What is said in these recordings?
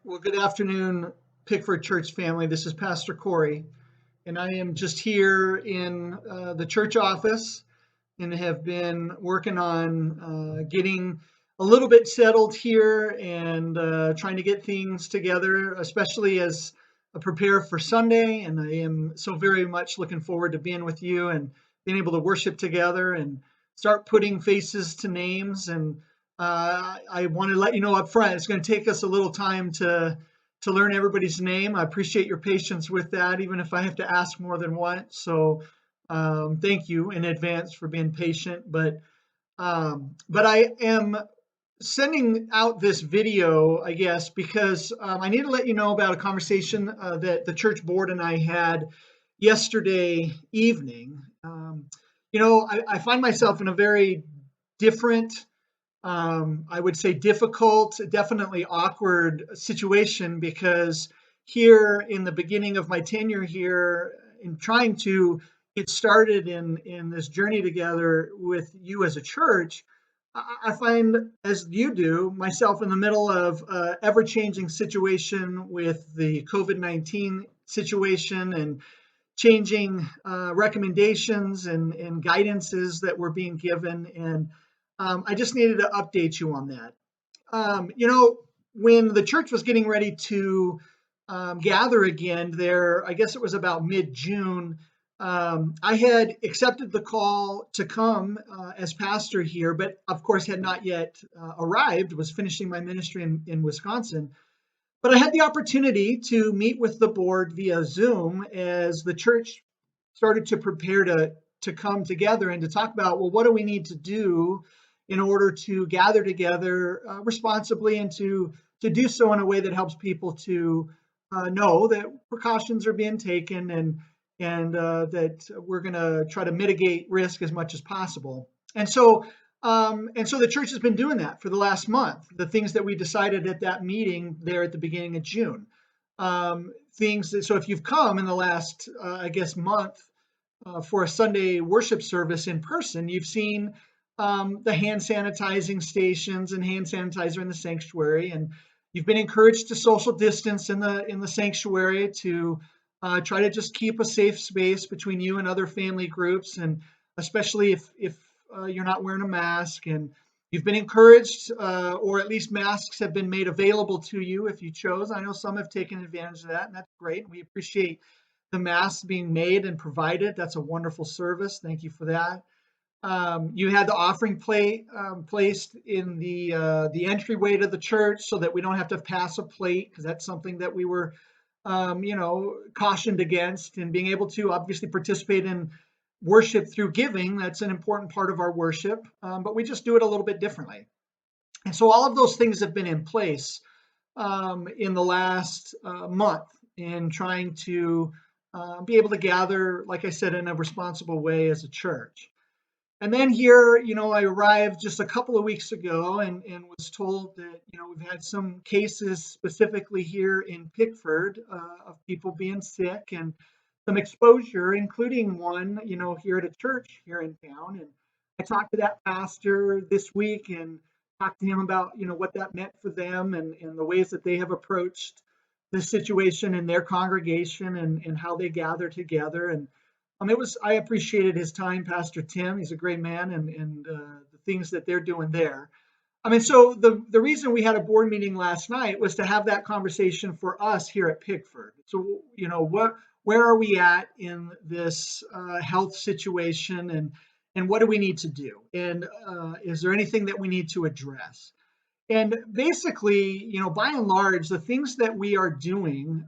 Well, good afternoon, Pickford Church family. This is Pastor Corey, and I am just here in the church office and have been working on getting a little bit settled here and trying to get things together, especially as I prepare for Sunday. And I am so very much looking forward to being with you and being able to worship together and start putting faces to names. And I want to let you know up front, it's going to take us a little time to learn everybody's name. I appreciate your patience with that, even if I have to ask more than once. So thank you in advance for being patient. But I am sending out this video, I guess, because I need to let you know about a conversation that the church board and I had yesterday evening. I find myself in a very different, I would say difficult, definitely awkward situation because here in the beginning of my tenure here, in trying to get started in this journey together with you as a church, I find, as you do, myself in the middle of ever-changing situation with the COVID-19 situation and changing recommendations and guidances that were being given. And I just needed to update you on that. When the church was getting ready to gather again there, I guess it was about mid-June, I had accepted the call to come as pastor here, but of course had not yet arrived, was finishing my ministry in Wisconsin. But I had the opportunity to meet with the board via Zoom as the church started to prepare to come together and to talk about, well, what do we need to do in order to gather together responsibly and to do so in a way that helps people to know that precautions are being taken and that we're going to try to mitigate risk as much as possible. And so the church has been doing that for the last month. The things that we decided at that meeting there at the beginning of June, so if you've come in the last, I guess, month for a Sunday worship service in person, you've seen the hand sanitizing stations and hand sanitizer in the sanctuary, and you've been encouraged to social distance in the sanctuary to try to just keep a safe space between you and other family groups, and especially if you're not wearing a mask. And you've been encouraged, or at least masks have been made available to you if you chose. I know some have taken advantage of that, and that's great. We appreciate the masks being made and provided. That's a wonderful service. Thank you for that. You had the offering plate placed in the entryway to the church so that we don't have to pass a plate, because that's something that we were cautioned against, and being able to obviously participate in worship through giving. That's an important part of our worship, but we just do it a little bit differently. And so all of those things have been in place in the last month in trying to be able to gather, like I said, in a responsible way as a church. And then here, I arrived just a couple of weeks ago and was told that, we've had some cases specifically here in Pickford of people being sick and some exposure, including one, here at a church here in town. And I talked to that pastor this week and talked to him about, what that meant for them and the ways that they have approached this situation in their congregation and how they gather together. And I appreciated his time, Pastor Tim. He's a great man, and the things that they're doing there. So the reason we had a board meeting last night was to have that conversation for us here at Pickford. So, where are we at in this health situation, and what do we need to do? And is there anything that we need to address? And basically, by and large, the things that we are doing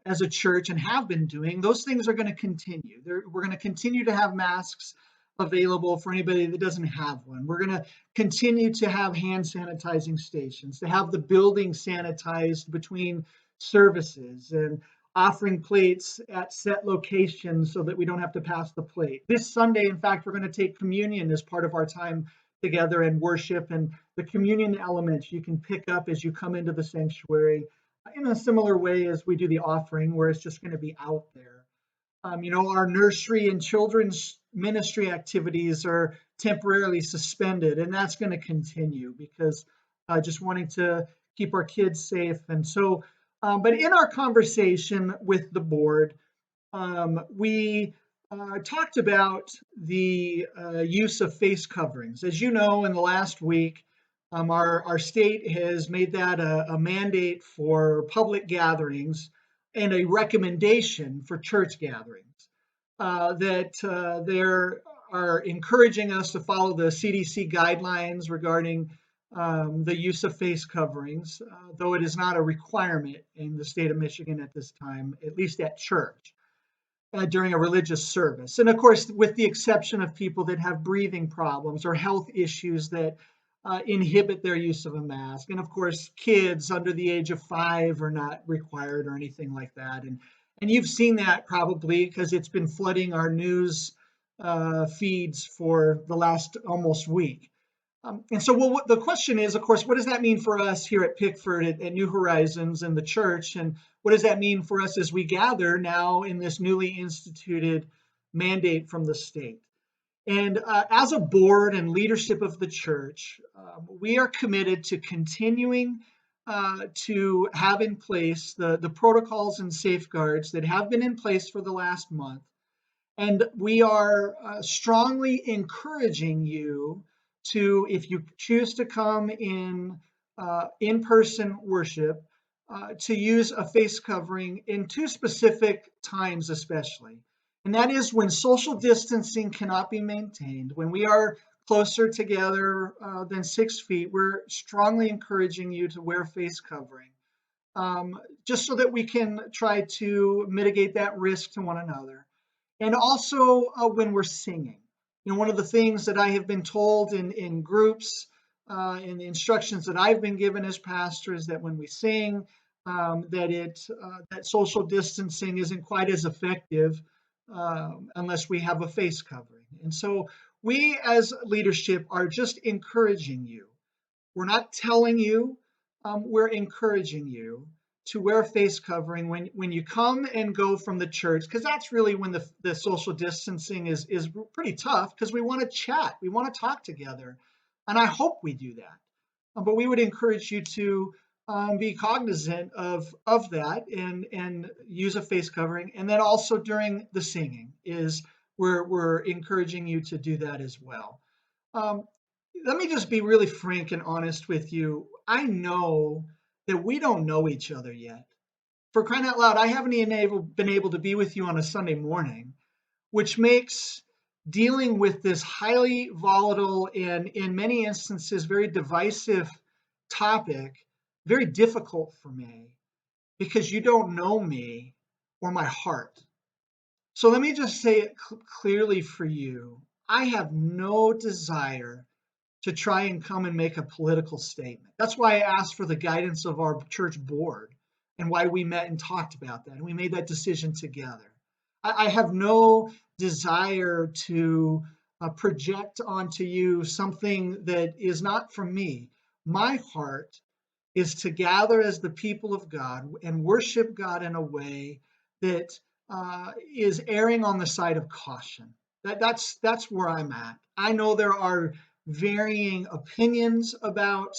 as a church and have been doing, those things are going to continue. We're going to continue to have masks available for anybody that doesn't have one. We're going to continue to have hand sanitizing stations, to have the building sanitized between services, and offering plates at set locations so that we don't have to pass the plate. This Sunday, in fact, we're going to take communion as part of our time together and worship, and the communion elements you can pick up as you come into the sanctuary in a similar way as we do the offering, where it's just going to be out there. Our nursery and children's ministry activities are temporarily suspended, and that's going to continue because just wanting to keep our kids safe. And so But in our conversation with the board, we talked about the use of face coverings. As you know, in the last week, our state has made that a mandate for public gatherings and a recommendation for church gatherings. That they are encouraging us to follow the CDC guidelines regarding the use of face coverings, though it is not a requirement in the state of Michigan at this time, at least at church, during a religious service. And of course, with the exception of people that have breathing problems or health issues that inhibit their use of a mask. And of course, kids under the age of 5 are not required or anything like that. And you've seen that probably because it's been flooding our news feeds for the last almost week. And so, well, the question is, of course, what does that mean for us here at Pickford at New Horizons and the church? And what does that mean for us as we gather now in this newly instituted mandate from the state? And as a board and leadership of the church, we are committed to continuing to have in place the protocols and safeguards that have been in place for the last month. And we are strongly encouraging you to, if you choose to come in-person worship, to use a face covering in 2 specific times, especially. And that is when social distancing cannot be maintained, when we are closer together than 6 feet, we're strongly encouraging you to wear face covering, just so that we can try to mitigate that risk to one another. And also when we're singing. One of the things that I have been told in groups, in the instructions that I've been given as pastor, is that when we sing, that social distancing isn't quite as effective unless we have a face covering. And so we as leadership are just encouraging you. We're not telling you, we're encouraging you to wear a face covering when you come and go from the church, because that's really when the social distancing is pretty tough, because we want to chat, we want to talk together, and I hope we do that. But we would encourage you to be cognizant of that and use a face covering. And then also during the singing is we're encouraging you to do that as well. Let me just be really frank and honest with you. I know that we don't know each other yet. For crying out loud, I haven't been able to be with you on a Sunday morning, which makes dealing with this highly volatile and in many instances very divisive topic very difficult for me, because you don't know me or my heart. So let me just say it clearly for you. I have no desire to try and come and make a political statement. That's why I asked for the guidance of our church board and why we met and talked about that. And we made that decision together. I have no desire to project onto you something that is not from me. My heart is to gather as the people of God and worship God in a way that is erring on the side of caution. That's where I'm at. I know there are varying opinions about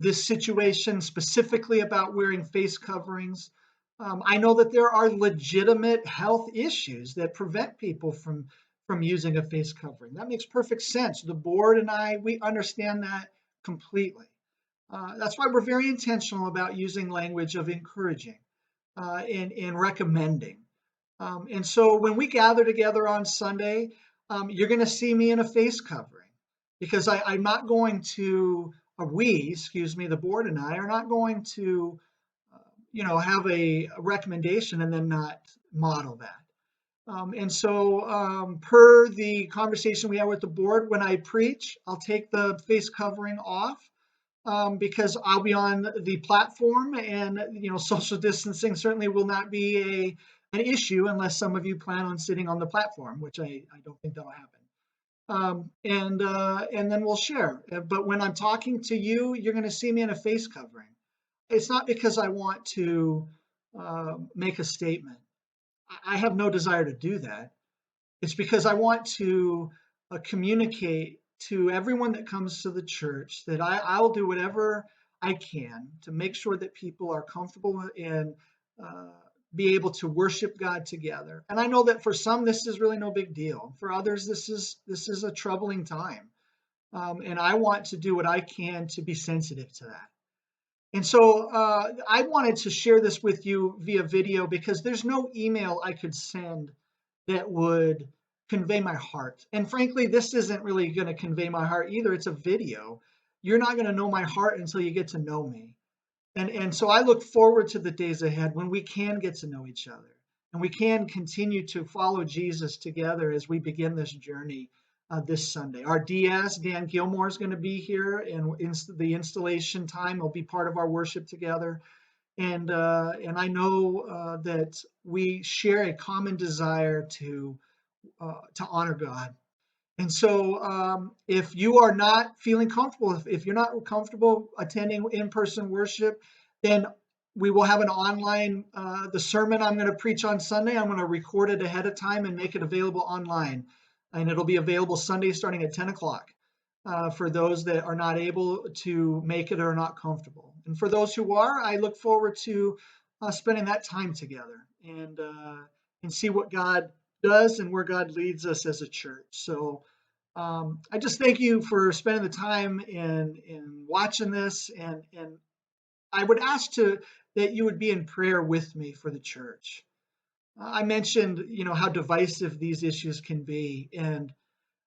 this situation, specifically about wearing face coverings. I know that there are legitimate health issues that prevent people from using a face covering. That makes perfect sense. The board and I, we understand that completely. That's why we're very intentional about using language of encouraging and recommending. And so when we gather together on Sunday, you're going to see me in a face covering, because I'm not going to, the board and I are not going to, have a recommendation and then not model that. And so per the conversation we had with the board, when I preach, I'll take the face covering off. Because I'll be on the platform, and social distancing certainly will not be an issue unless some of you plan on sitting on the platform, which I don't think that'll happen. And then we'll share. But when I'm talking to you, you're going to see me in a face covering. It's not because I want to make a statement. I have no desire to do that. It's because I want to communicate to everyone that comes to the church that I'll do whatever I can to make sure that people are comfortable and uh, be able to worship God together. And I know that for some this is really no big deal. For others, this is a troubling time, and I want to do what I can to be sensitive to that. And so I wanted to share this with you via video because there's no email I could send that would convey my heart. And frankly, this isn't really going to convey my heart either. It's a video. You're not going to know my heart until you get to know me. And so I look forward to the days ahead when we can get to know each other and we can continue to follow Jesus together as we begin this journey this Sunday. Our DS, Dan Gilmore, is going to be here, and the installation time will be part of our worship together. And I know that we share a common desire to honor God. And so, if you are not feeling comfortable, if you're not comfortable attending in-person worship, then we will have an online, the sermon I'm going to preach on Sunday, I'm going to record it ahead of time and make it available online. And it'll be available Sunday starting at 10 o'clock for those that are not able to make it or are not comfortable. And for those who are, I look forward to spending that time together and see what God does and where God leads us as a church. So I just thank you for spending the time in watching this, and I would ask that you would be in prayer with me for the church. I mentioned, how divisive these issues can be, and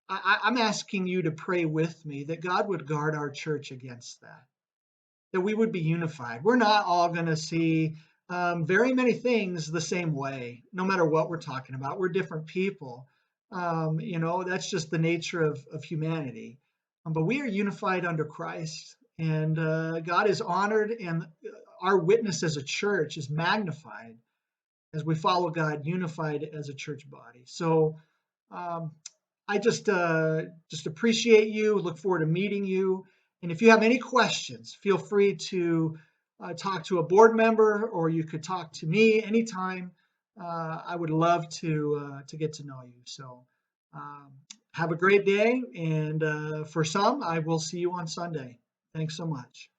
I'm asking you to pray with me that God would guard our church against that, that we would be unified. We're not all going to see very many things the same way, no matter what we're talking about. We're different people. That's just the nature of humanity. But we are unified under Christ, and God is honored, and our witness as a church is magnified as we follow God, unified as a church body. So um, I just appreciate you. Look forward to meeting you. And if you have any questions, feel free to talk to a board member, or you could talk to me anytime. I would love to get to know you. So have a great day. And for some, I will see you on Sunday. Thanks so much.